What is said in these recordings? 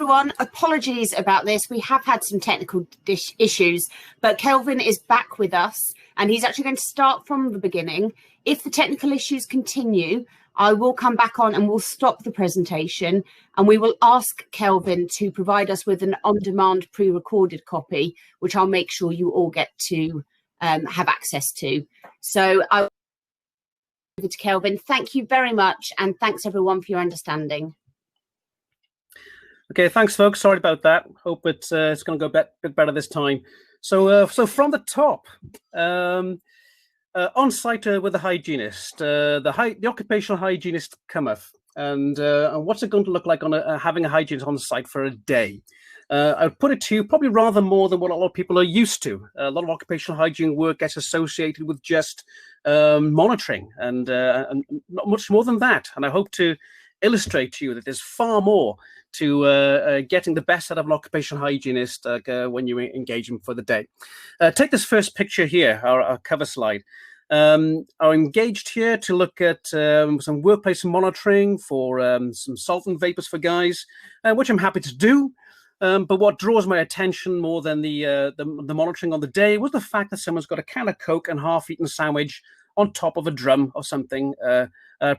everyone. Apologies about this. We have had some technical issues, but Kelvin is back with us and he's actually going to start from the beginning. If the technical issues continue, I will come back on and we'll stop the presentation and we will ask Kelvin to provide us with an on-demand pre-recorded copy, which I'll make sure you all get to have access to. So I'll over to Kelvin. Thank you very much. And thanks everyone for your understanding. Okay, thanks, folks. Sorry about that. Hope it's going to go a bit better this time. So from the top, on site with the hygienist, the occupational hygienist cometh, and what's it going to look like on having a hygienist on site for a day? I would put it to you, probably rather more than what a lot of people are used to. A lot of occupational hygiene work gets associated with just monitoring, and not much more than that. And I hope to illustrate to you that there's far more to getting the best out of an occupational hygienist when you engage them for the day. Take this first picture here, our cover slide. I'm engaged here to look at some workplace monitoring for some solvent vapors for guys, which I'm happy to do. But what draws my attention more than the monitoring on the day was the fact that someone's got a can of Coke and half-eaten sandwich on top of a drum of something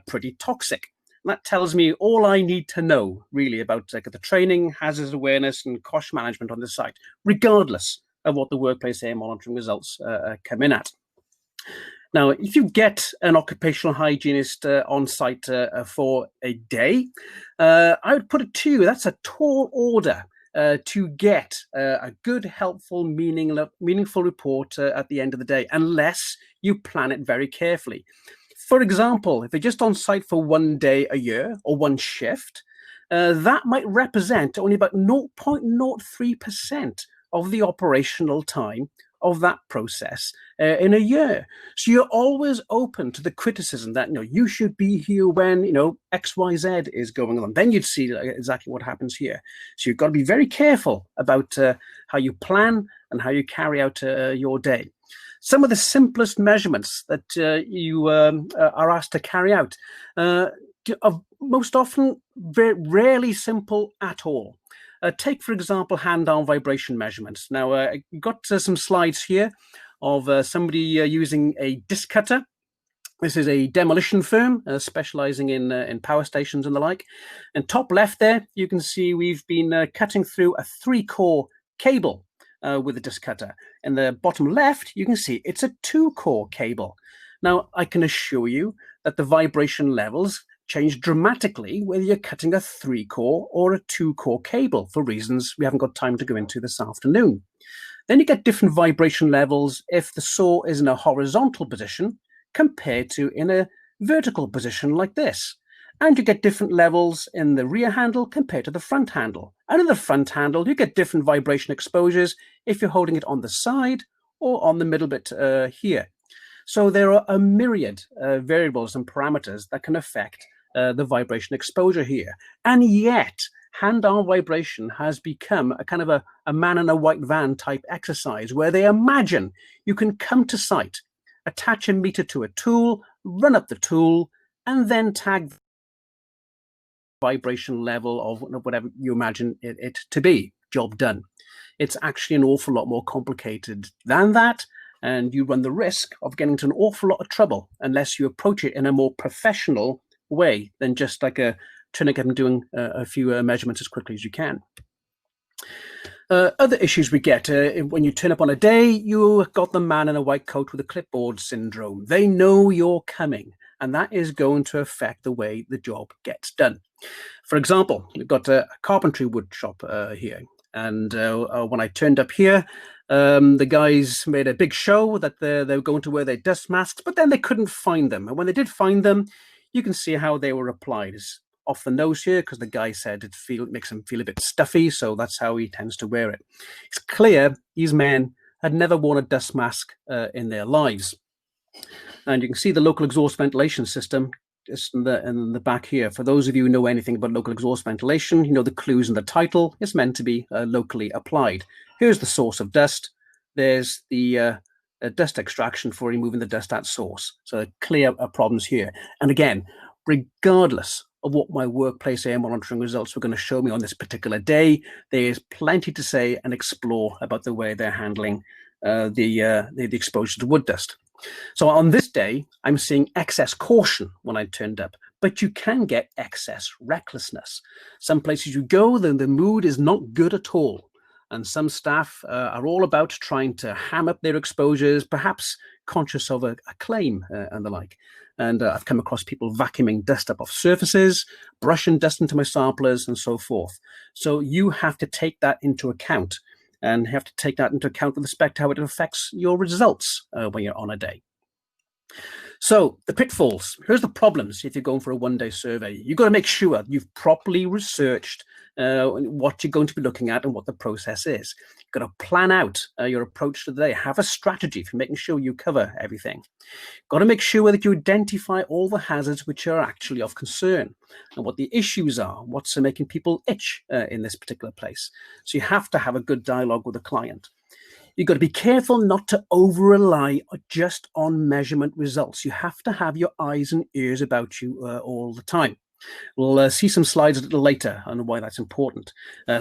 pretty toxic. And that tells me all I need to know, really, about the training, hazards awareness, and cost management on the site, regardless of what the workplace air monitoring results come in at. Now, if you get an occupational hygienist on site for a day, I would put it to you, that's a tall order to get a good, helpful, meaningful report at the end of the day, unless you plan it very carefully. For example, if they're just on site for one day a year or one shift, that might represent only about 0.03% of the operational time of that process in a year. So you're always open to the criticism that, you should be here when, XYZ is going on. Then you'd see exactly what happens here. So you've got to be very careful about how you plan and how you carry out your day. Some of the simplest measurements that you are asked to carry out are most often very rarely simple at all. Take, for example, hand-arm vibration measurements. Now, I got some slides here of somebody using a disc cutter. This is a demolition firm specializing in power stations and the like. And top left there, you can see we've been cutting through a 3-core cable with a disc cutter. In the bottom left, you can see it's a 2-core cable. Now, I can assure you that the vibration levels change dramatically whether you're cutting a 3-core or a 2-core cable for reasons we haven't got time to go into this afternoon. Then you get different vibration levels if the saw is in a horizontal position compared to in a vertical position like this. And you get different levels in the rear handle compared to the front handle. And in the front handle, you get different vibration exposures if you're holding it on the side or on the middle bit here. So there are a myriad variables and parameters that can affect the vibration exposure here. And yet, hand-arm vibration has become a kind of a man in a white van type exercise where they imagine you can come to site, attach a meter to a tool, run up the tool, and then tag the vibration level of whatever you imagine it to be. Job done. It's actually an awful lot more complicated than that, and you run the risk of getting into an awful lot of trouble unless you approach it in a more professional way than just like turning up and doing a few measurements as quickly as you can. Other issues we get when you turn up on a day, you've got the man in a white coat with a clipboard syndrome. They know you're coming, and that is going to affect the way the job gets done. For example, we've got a carpentry wood shop here, and when I turned up here, the guys made a big show that they were going to wear their dust masks, but then they couldn't find them. And when they did find them, you can see how they were applied. It's off the nose here because the guy said it makes him feel a bit stuffy, so that's how he tends to wear it. It's clear these men had never worn a dust mask in their lives. And you can see the local exhaust ventilation system just in the back here. For those of you who know anything about local exhaust ventilation, you know the clues in the title. It's meant to be locally applied. Here's the source of dust. There's the dust extraction for removing the dust at source. So clear problems here. And again, regardless of what my workplace air monitoring results were going to show me on this particular day. There is plenty to say and explore about the way they're handling the exposure to wood dust. So on this day, I'm seeing excess caution when I turned up, but you can get excess recklessness. Some places you go, then the mood is not good at all. And some staff are all about trying to ham up their exposures, perhaps conscious of a claim and the like. And I've come across people vacuuming dust up off surfaces, brushing dust into my samplers, and so forth. So you have to take that into account, and have to take that into account with respect to how it affects your results when you're on a day. So the pitfalls, here's the problems if you're going for a one-day survey. You've got to make sure you've properly researched what you're going to be looking at and what the process is. You've got to plan out your approach to the day, have a strategy for making sure you cover everything. Got to make sure that you identify all the hazards which are actually of concern and what the issues are, what's making people itch in this particular place. So you have to have a good dialogue with the client. You've got to be careful not to over-rely just on measurement results. You have to have your eyes and ears about you all the time. We'll see some slides a little later on why that's important.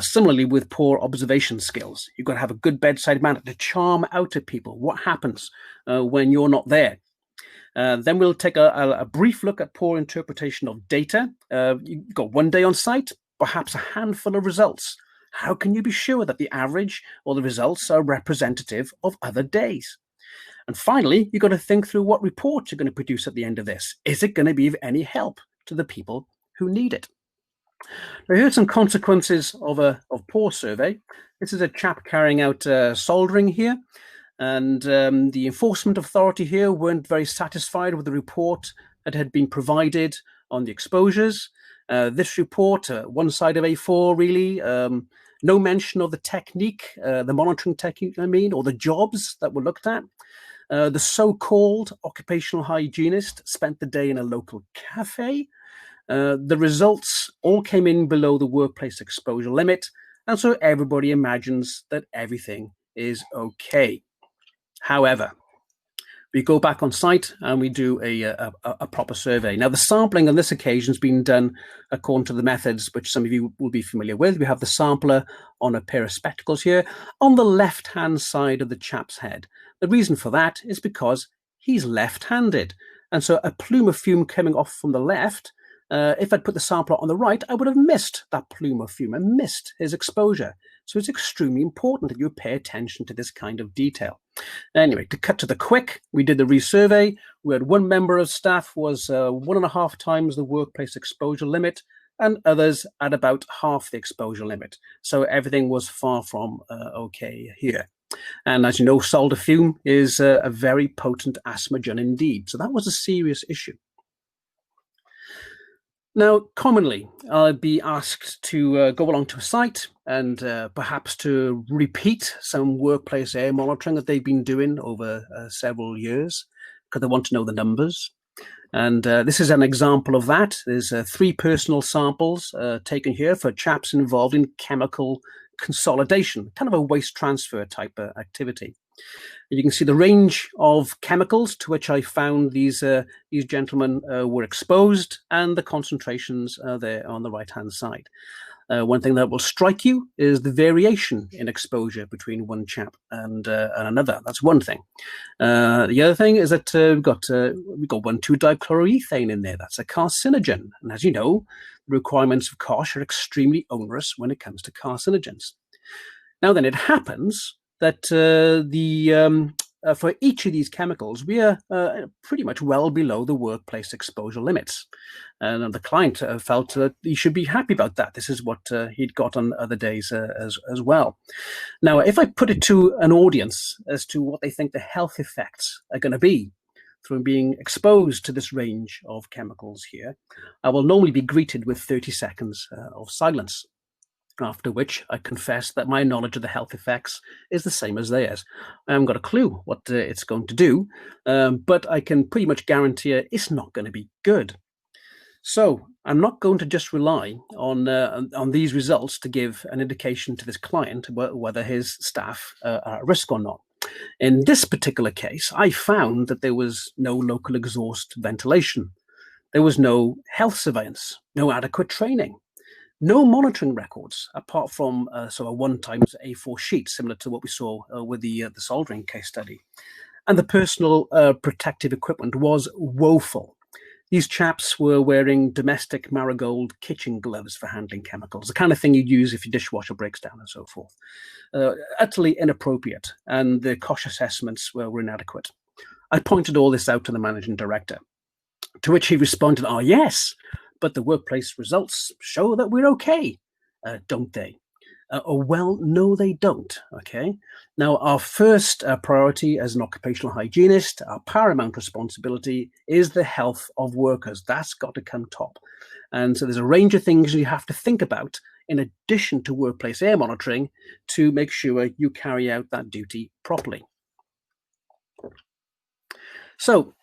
Similarly, with poor observation skills, you've got to have a good bedside manner to charm out at people what happens when you're not there. Then we'll take a brief look at poor interpretation of data. You've got one day on site, perhaps a handful of results. How can you be sure that the average or the results are representative of other days? And finally, you've got to think through what report you're going to produce at the end of this. Is it going to be of any help to the people who need it? Now, here's some consequences of poor survey. This is a chap carrying out soldering here, and the enforcement authority here weren't very satisfied with the report that had been provided on the exposures. This report, one side of A4 really, no mention of the technique, the monitoring technique, or the jobs that were looked at. The so-called occupational hygienist spent the day in a local cafe. The results all came in below the workplace exposure limit, and so everybody imagines that everything is okay. However, we go back on site and we do a proper survey. Now, the sampling on this occasion has been done according to the methods which some of you will be familiar with. We have the sampler on a pair of spectacles here on the left-hand side of the chap's head. The reason for that is because he's left-handed. And so a plume of fume coming off from the left, if I'd put the sampler on the right, I would have missed that plume of fume and missed his exposure. So it's extremely important that you pay attention to this kind of detail. Anyway, to cut to the quick, we did the resurvey. We had one member of staff was 1.5 times the workplace exposure limit, and others at about half the exposure limit. So everything was far from okay here. And as you know, solder fume is a very potent asthmagen indeed. So that was a serious issue. Now, commonly, I'll be asked to go along to a site and perhaps to repeat some workplace air monitoring that they've been doing over several years, because they want to know the numbers. And this is an example of that. There's 3 personal samples taken here for chaps involved in chemical consolidation, kind of a waste transfer type activity. And you can see the range of chemicals to which I found these gentlemen were exposed, and the concentrations are there on the right-hand side. One thing that will strike you is the variation in exposure between one chap and another. That's one thing. The other thing is that we've got 1,2-dichloroethane in there. That's a carcinogen. And as you know, the requirements of COSH are extremely onerous when it comes to carcinogens. Now then, it happens that for each of these chemicals, we are pretty much well below the workplace exposure limits. And the client felt that he should be happy about that. This is what he'd got on other days as well. Now, if I put it to an audience as to what they think the health effects are going to be from being exposed to this range of chemicals here, I will normally be greeted with 30 seconds of silence. After which I confess that my knowledge of the health effects is the same as theirs. I haven't got a clue what it's going to do, but I can pretty much guarantee it's not going to be good. So I'm not going to just rely on these results to give an indication to this client whether his staff are at risk or not. In this particular case, I found that there was no local exhaust ventilation. There was no health surveillance, no adequate training, no monitoring records, apart from sort of one-time A4 sheet, similar to what we saw with the soldering case study. And the personal protective equipment was woeful. These chaps were wearing domestic marigold kitchen gloves for handling chemicals, the kind of thing you'd use if your dishwasher breaks down and so forth. Utterly inappropriate, and the cost assessments were inadequate. I pointed all this out to the managing director, to which he responded, "Oh, yes, but the workplace results show that we're okay, don't they?" Well, no, they don't. Okay. Now, our first priority as an occupational hygienist, our paramount responsibility is the health of workers. That's got to come top. And so there's a range of things you have to think about in addition to workplace air monitoring to make sure you carry out that duty properly. So,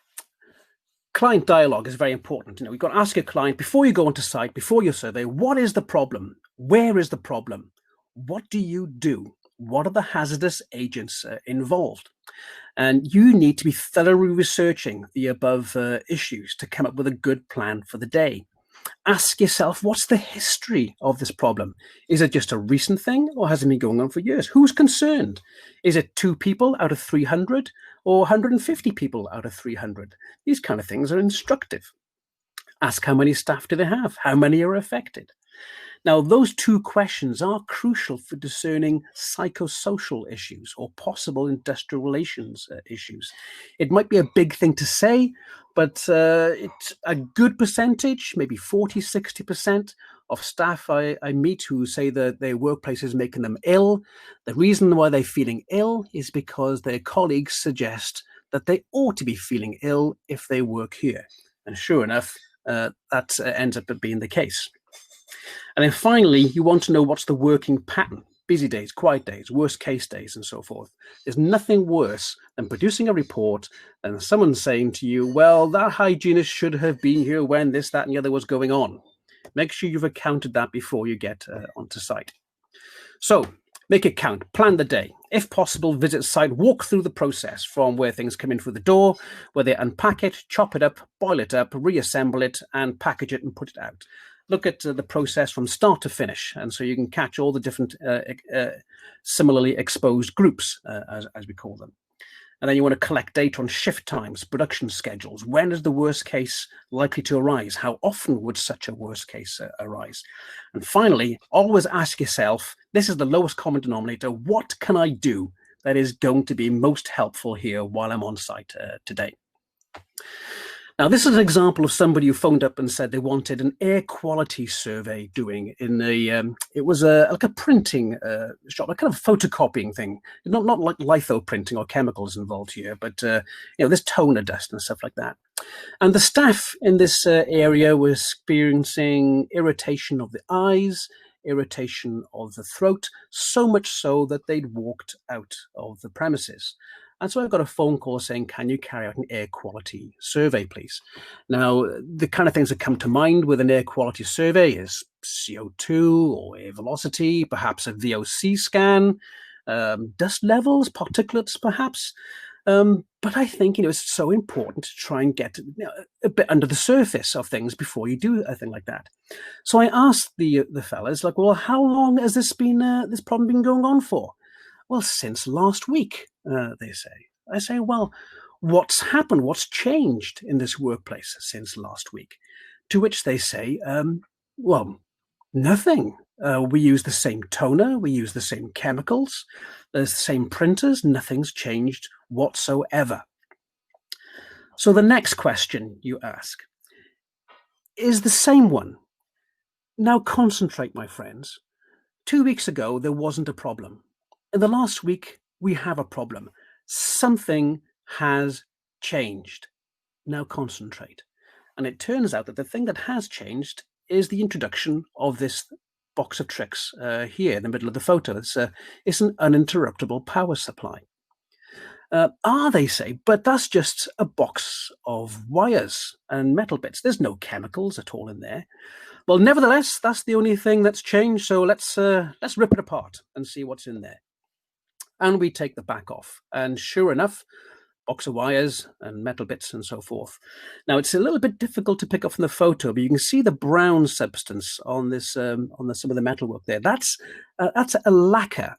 client dialogue is very important. You've got to ask your client before you go onto site, before your survey, what is the problem? Where is the problem? What do you do? What are the hazardous agents involved? And you need to be thoroughly researching the above issues to come up with a good plan for the day. Ask yourself, what's the history of this problem? Is it just a recent thing, or has it been going on for years? Who's concerned? Is it 2 people out of 300 or 150 people out of 300? These kind of things are instructive. Ask how many staff do they have? How many are affected? Now, those 2 questions are crucial for discerning psychosocial issues or possible industrial relations issues. It might be a big thing to say, but it's a good percentage, maybe 40, 60% of staff I meet who say that their workplace is making them ill. The reason why they're feeling ill is because their colleagues suggest that they ought to be feeling ill if they work here. And sure enough, that ends up being the case. And then finally, you want to know what's the working pattern: busy days, quiet days, worst case days, and so forth. There's nothing worse than producing a report and someone saying to you, well, that hygienist should have been here when this, that, and the other was going on. Make sure you've accounted that before you get onto site. So make it count, plan the day. If possible, visit site, walk through the process from where things come in through the door, where they unpack it, chop it up, boil it up, reassemble it, and package it and put it out. Look at the process from start to finish, and so you can catch all the different similarly exposed groups, as we call them. And then you want to collect data on shift times, production schedules. When is the worst case likely to arise? How often would such a worst case arise? And finally, always ask yourself, this is the lowest common denominator, what can I do that is going to be most helpful here while I'm on site today? Now, this is an example of somebody who phoned up and said they wanted an air quality survey doing in a, it was like a printing shop, a kind of photocopying thing, not like litho printing or chemicals involved here, but there's toner dust and stuff like that. And the staff in this area were experiencing irritation of the eyes, irritation of the throat, so much so that they'd walked out of the premises. And so I got a phone call saying, can you carry out an air quality survey, please? Now, the kind of things that come to mind with an air quality survey is CO2 or air velocity, perhaps a VOC scan, dust levels, particulates, perhaps. But I think, it's so important to try and get a bit under the surface of things before you do a thing like that. So I asked the fellas, like, well, how long has this problem been going on for? Well, since last week, they say. I say, well, what's happened? What's changed in this workplace since last week? To which they say, well, nothing. We use the same toner. We use the same chemicals. There's the same printers. Nothing's changed whatsoever. So the next question you ask is the same one. Now concentrate, my friends. 2 weeks ago, there wasn't a problem. In the last week, we have a problem. Something has changed. Now concentrate. And it turns out that the thing that has changed is the introduction of this box of tricks here in the middle of the photo. It's an uninterruptible power supply. They say, but that's just a box of wires and metal bits. There's no chemicals at all in there. Well, nevertheless, that's the only thing that's changed. So let's rip it apart and see what's in there. And we take the back off. And sure enough, box of wires and metal bits and so forth. Now it's a little bit difficult to pick up from the photo, but you can see the brown substance on this some of the metalwork there. That's a lacquer.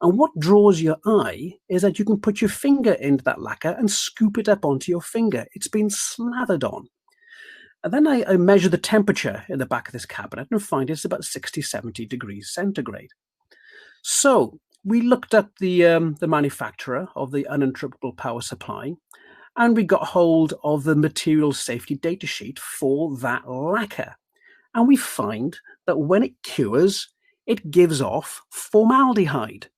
And what draws your eye is that you can put your finger into that lacquer and scoop it up onto your finger. It's been slathered on. And then I measure the temperature in the back of this cabinet and find it's about 60, 70 degrees centigrade. So we looked up the manufacturer of the uninterruptible power supply, and we got hold of the material safety data sheet for that lacquer. And we find that when it cures, it gives off formaldehyde.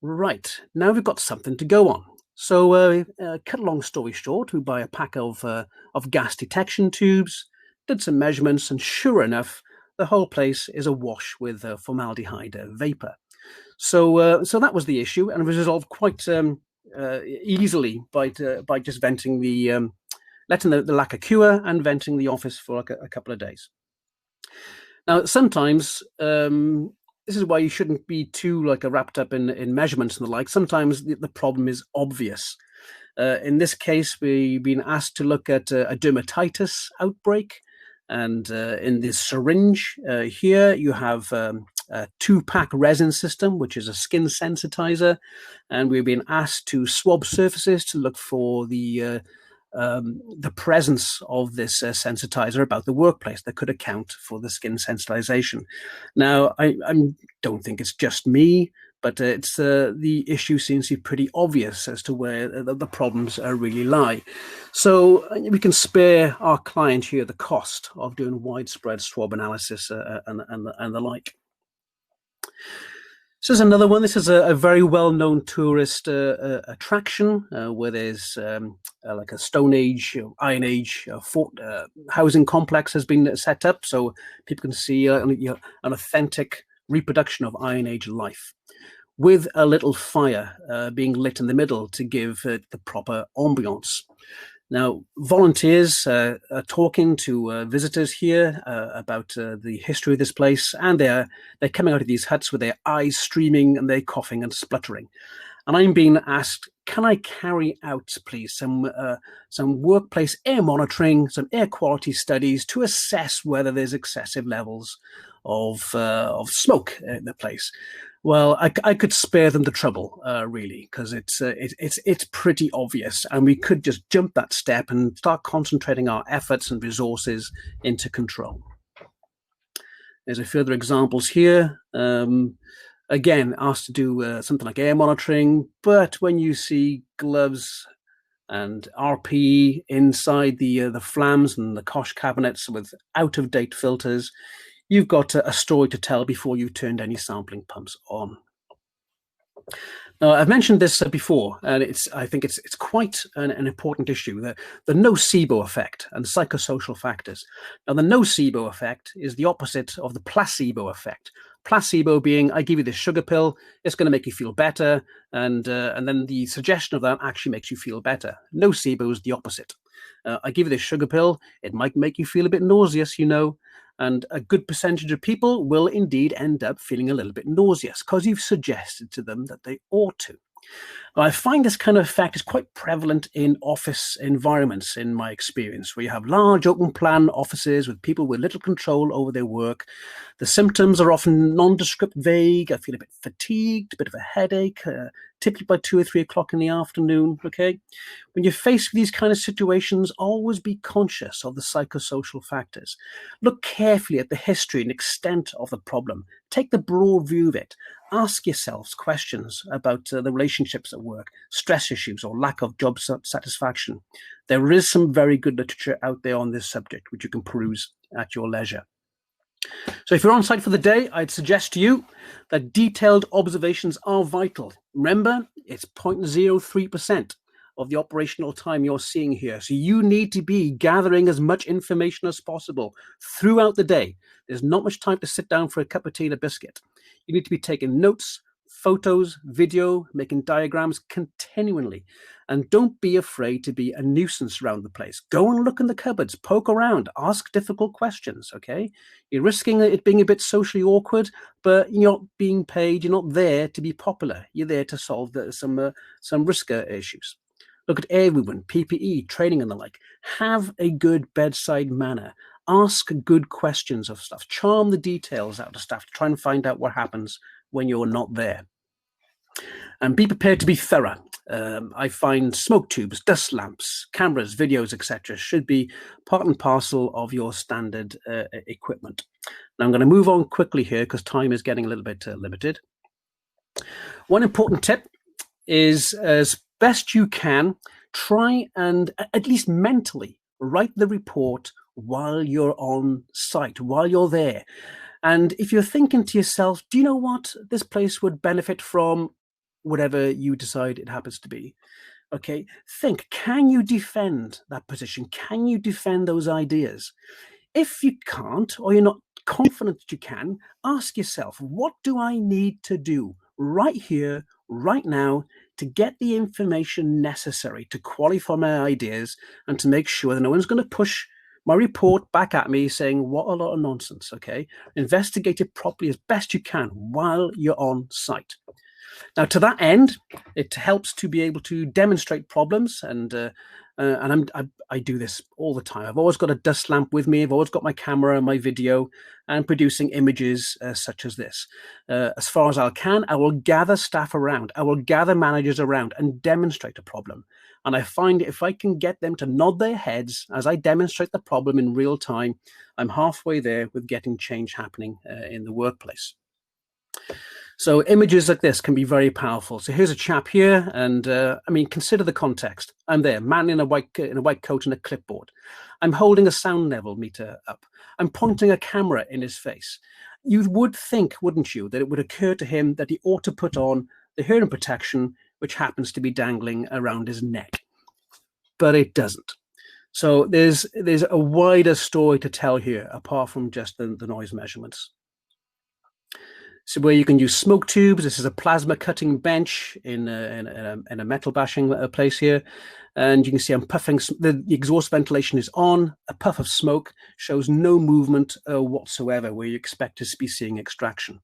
Right, now we've got something to go on. So cut a long story short, we buy a pack of gas detection tubes, did some measurements, and sure enough, the whole place is awash with formaldehyde vapor. So that was the issue, and it was resolved quite easily by just venting letting the lacquer cure and venting the office for like a couple of days. Now, sometimes this is why you shouldn't be too wrapped up in measurements and the like. Sometimes the problem is obvious. In this case, we've been asked to look at a dermatitis outbreak. And in this syringe here, you have a 2-pack resin system, which is a skin sensitizer. And we've been asked to swab surfaces to look for the presence of this sensitizer about the workplace that could account for the skin sensitization. Now, I don't think it's just me, but it's the issue seems to be pretty obvious as to where the problems really lie. So we can spare our client here the cost of doing widespread swab analysis and the like. This is another one. This is a very well-known tourist attraction where there's like a Stone Age, Iron Age fort, housing complex has been set up, so people can see an authentic reproduction of Iron Age life, with a little fire being lit in the middle to give the proper ambiance. Now, volunteers are talking to visitors here about the history of this place, and they're coming out of these huts with their eyes streaming and they're coughing and spluttering. And I'm being asked, can I carry out, please, some workplace air monitoring, some air quality studies to assess whether there's excessive levels of smoke in the place? Well, I could spare them the trouble, really, because it's pretty obvious, and we could just jump that step and start concentrating our efforts and resources into control. There's a further examples here. Again, asked to do something like air monitoring, but when you see gloves and RPE inside the flams and the Kosh cabinets with out-of-date filters, you've got a story to tell before you turned any sampling pumps on. Now, I've mentioned this before, and I think it's quite an important issue, the nocebo effect and psychosocial factors. Now, the nocebo effect is the opposite of the placebo effect. Placebo being, I give you this sugar pill, it's going to make you feel better, and then the suggestion of that actually makes you feel better. Nocebo is the opposite. I give you this sugar pill, it might make you feel a bit nauseous, and a good percentage of people will indeed end up feeling a little bit nauseous because you've suggested to them that they ought to. I find this kind of effect is quite prevalent in office environments, in my experience, where you have large open plan offices with people with little control over their work. The symptoms are often nondescript, vague. I feel a bit fatigued, a bit of a headache, typically by 2 or 3 o'clock in the afternoon. Okay, when you're faced with these kind of situations, always be conscious of the psychosocial factors. Look carefully at the history and extent of the problem. Take the broad view of it. Ask yourselves questions about the relationships at work, stress issues, or lack of job satisfaction. There is some very good literature out there on this subject, which you can peruse at your leisure. So if you're on site for the day, I'd suggest to you that detailed observations are vital. Remember, it's 0.03% of the operational time you're seeing here. So you need to be gathering as much information as possible throughout the day. There's not much time to sit down for a cup of tea and a biscuit. You need to be taking notes, photos, video, making diagrams continually. And don't be afraid to be a nuisance around the place. Go and look in the cupboards, poke around, ask difficult questions, okay? You're risking it being a bit socially awkward, but you're not being paid, you're not there to be popular. You're there to solve some risk issues. Look at everyone, PPE, training and the like. Have a good bedside manner. Ask good questions of staff. Charm the details out of staff to try and find out what happens when you're not there. And be prepared to be thorough. I find smoke tubes, dust lamps, cameras, videos, etc. should be part and parcel of your standard equipment. Now I'm going to move on quickly here because time is getting a little bit limited. One important tip is, as best you can, try and at least mentally write the report while you're on site, while you're there. And if you're thinking to yourself, do you know what, this place would benefit from whatever you decide it happens to be, okay, think, can you defend that position? Can you defend those ideas? If you can't, or you're not confident that you can, ask yourself, what do I need to do right here, right now, to get the information necessary to qualify my ideas and to make sure that no one's going to push my report back at me saying, what a lot of nonsense, okay? Investigate it properly as best you can while you're on site. Now, to that end, it helps to be able to demonstrate problems, and I do this all the time. I've always got a dust lamp with me. I've always got my camera and my video, and producing images such as this. As far as I can, I will gather staff around. I will gather managers around and demonstrate a problem. And I find if I can get them to nod their heads as I demonstrate the problem in real time, I'm halfway there with getting change happening in the workplace. So images like this can be very powerful. So here's a chap here, and I mean, consider the context. I'm there, man in a white coat and a clipboard. I'm holding a sound level meter up. I'm pointing a camera in his face. You would think, wouldn't you, that it would occur to him that he ought to put on the hearing protection, which happens to be dangling around his neck, but it doesn't. So there's a wider story to tell here, apart from just the noise measurements. So where you can use smoke tubes. This is a plasma cutting bench in a metal bashing place here. And you can see I'm puffing, the exhaust ventilation is on, a puff of smoke shows no movement whatsoever where you expect to be seeing extraction.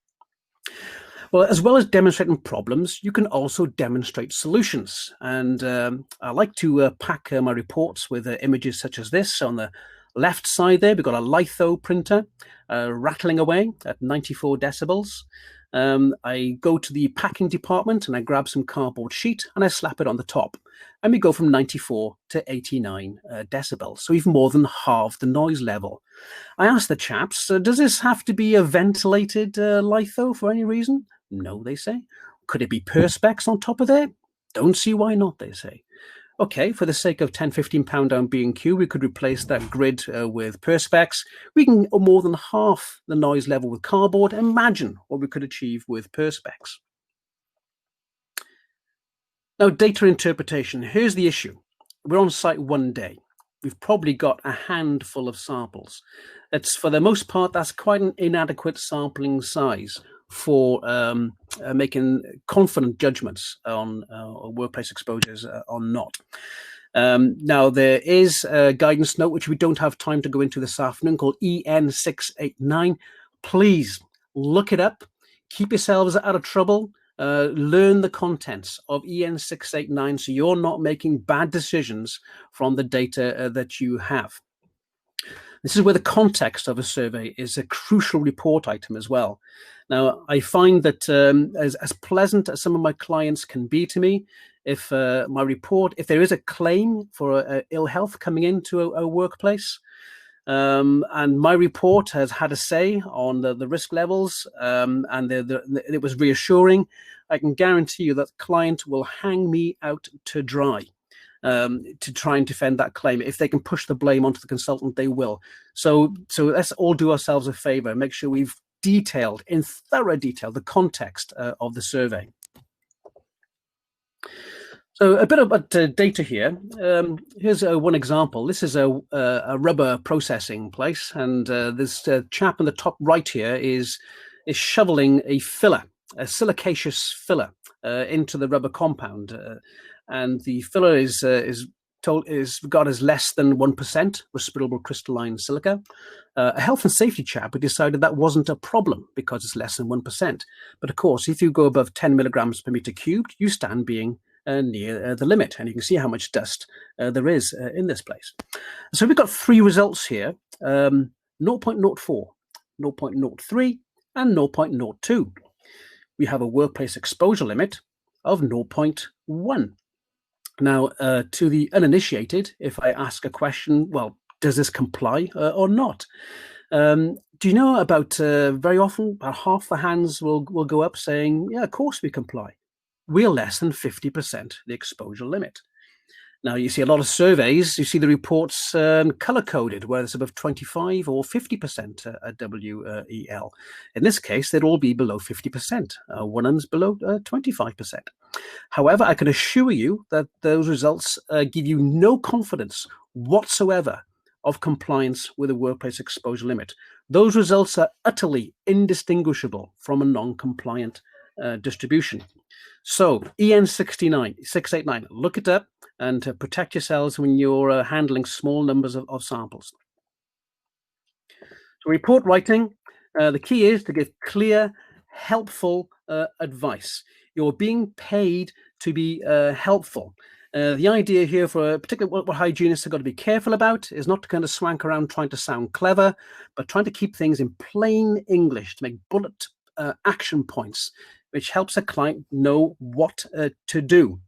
Well, as well as demonstrating problems, you can also demonstrate solutions. And I like to pack my reports with images such as this. On the left side there, we've got a litho printer rattling away at 94 decibels. I go to the packing department and I grab some cardboard sheet and I slap it on the top. And we go from 94 to 89 decibels, so even more than half the noise level. I asked the chaps, does this have to be a ventilated litho for any reason? No, they say. Could it be perspex on top of there? Don't see why not, they say. Okay, for the sake of 10, 15 pound down B&Q, we could replace that grid with perspex. We can more than half the noise level with cardboard. Imagine what we could achieve with perspex. Now, data interpretation. Here's the issue. We're on site one day. We've probably got a handful of samples. It's, for the most part, that's quite an inadequate sampling size for making confident judgments on workplace exposures or not. Now, there is a guidance note, which we don't have time to go into this afternoon, called EN689. Please look it up. Keep yourselves out of trouble. Learn the contents of EN689 so you're not making bad decisions from the data that you have. This is where the context of a survey is a crucial report item as well. Now, I find that as pleasant as some of my clients can be to me, if my report, if there is a claim for ill health coming into a workplace, and my report has had a say on the risk levels, and it was reassuring, I can guarantee you that the client will hang me out to dry. To try and defend that claim. If they can push the blame onto the consultant, they will. So let's all do ourselves a favor, make sure we've detailed, in thorough detail, the context of the survey. So a bit about data here. Here's one example. This is a rubber processing place, and this chap in the top right here is shoveling a filler, a silicaceous filler, into the rubber compound. And the filler is regarded as less than 1% respirable crystalline silica. A health and safety chap who decided that wasn't a problem because it's less than 1%. But of course, if you go above 10 milligrams per meter cubed, you stand being near the limit, and you can see how much dust there is in this place. So we've got three results here: 0.04, 0.03, and 0.02. We have a workplace exposure limit of 0.1. Now, to the uninitiated, if I ask a question, well, does this comply or not? Do you know about very often about half the hands will go up saying, yeah, of course we comply. We're less than 50% the exposure limit. Now, you see a lot of surveys, you see the reports color-coded, whether it's above 25 or 50% WEL. In this case, they'd all be below 50%. One of them's below 25%. However, I can assure you that those results give you no confidence whatsoever of compliance with the workplace exposure limit. Those results are utterly indistinguishable from a non-compliant distribution. So EN689, look it up and protect yourselves when you're handling small numbers of samples. So report writing, the key is to give clear, helpful advice. You're being paid to be helpful. The idea here for particularly what hygienists have got to be careful about is not to kind of swank around trying to sound clever, but trying to keep things in plain English to make bullet action points, which helps a client know what to do.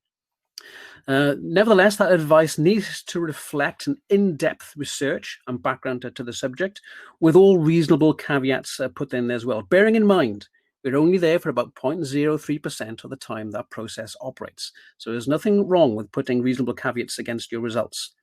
Nevertheless, that advice needs to reflect an in-depth research and background to the subject, with all reasonable caveats put in as well. Bearing in mind, we're only there for about 0.03% of the time that process operates. So there's nothing wrong with putting reasonable caveats against your results.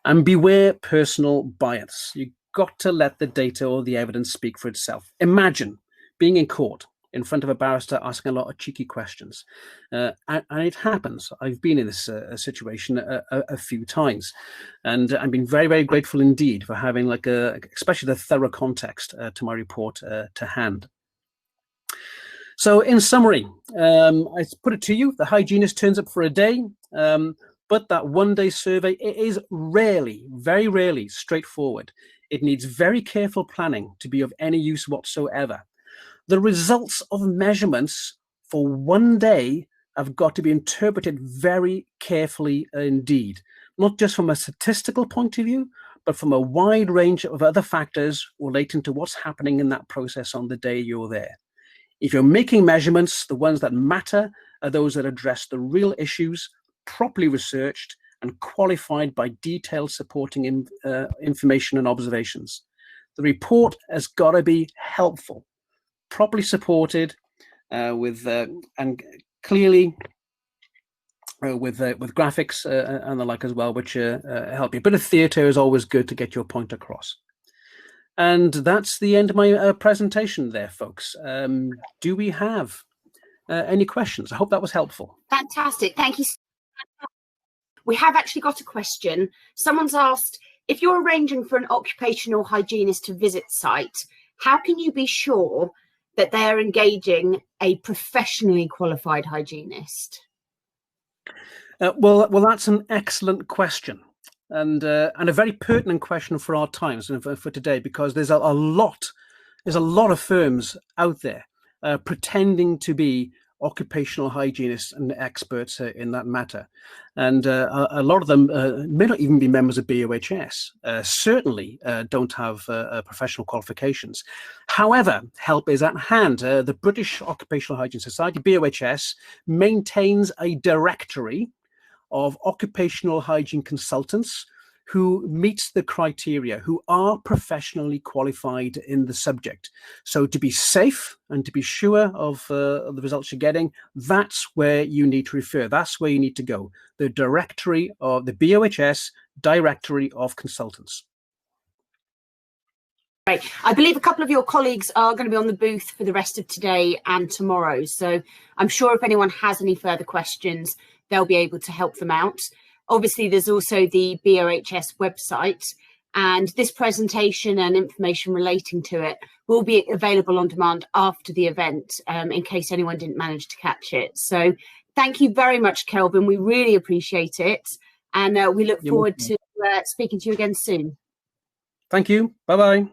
And beware personal bias. You've got to let the data or the evidence speak for itself. Imagine being in court in front of a barrister asking a lot of cheeky questions. And it happens. I've been in this situation a few times. And I've been very, very grateful indeed for having especially the thorough context to my report to hand. So in summary, I put it to you, the hygienist turns up for a day, but that one-day survey is rarely, very rarely straightforward. It needs very careful planning to be of any use whatsoever. The results of measurements for one day have got to be interpreted very carefully indeed, not just from a statistical point of view, but from a wide range of other factors relating to what's happening in that process on the day you're there. If you're making measurements, the ones that matter are those that address the real issues, properly researched and qualified by detailed supporting information and observations. The report has got to be helpful, properly supported, and clearly with graphics and the like as well, which help you. A bit of theatre is always good to get your point across. And that's the end of my presentation there, folks. Do we have any questions? I hope that was helpful. Fantastic. Thank you. We have actually got a question. Someone's asked, if you're arranging for an occupational hygienist to visit site, how can you be sure that they're engaging a professionally qualified hygienist? Well, that's an excellent question. And a very pertinent question for our times and for today, because there's a lot of firms out there pretending to be occupational hygienists and experts in that matter, and a lot of them may not even be members of BOHS. Certainly don't have professional qualifications. However, help is at hand. The British Occupational Hygiene Society, BOHS, maintains a directory of occupational hygiene consultants who meet the criteria, who are professionally qualified in the subject. So to be safe and to be sure of the results you're getting, that's where you need to refer. That's where you need to go. The directory of the BOHS directory of consultants. Right. I believe a couple of your colleagues are going to be on the booth for the rest of today and tomorrow. So I'm sure if anyone has any further questions, they'll be able to help them out. Obviously, there's also the BOHS website, and this presentation and information relating to it will be available on demand after the event, in case anyone didn't manage to catch it. So thank you very much, Kelvin. We really appreciate it. And we look forward to speaking to you again soon. Thank you. Bye-bye.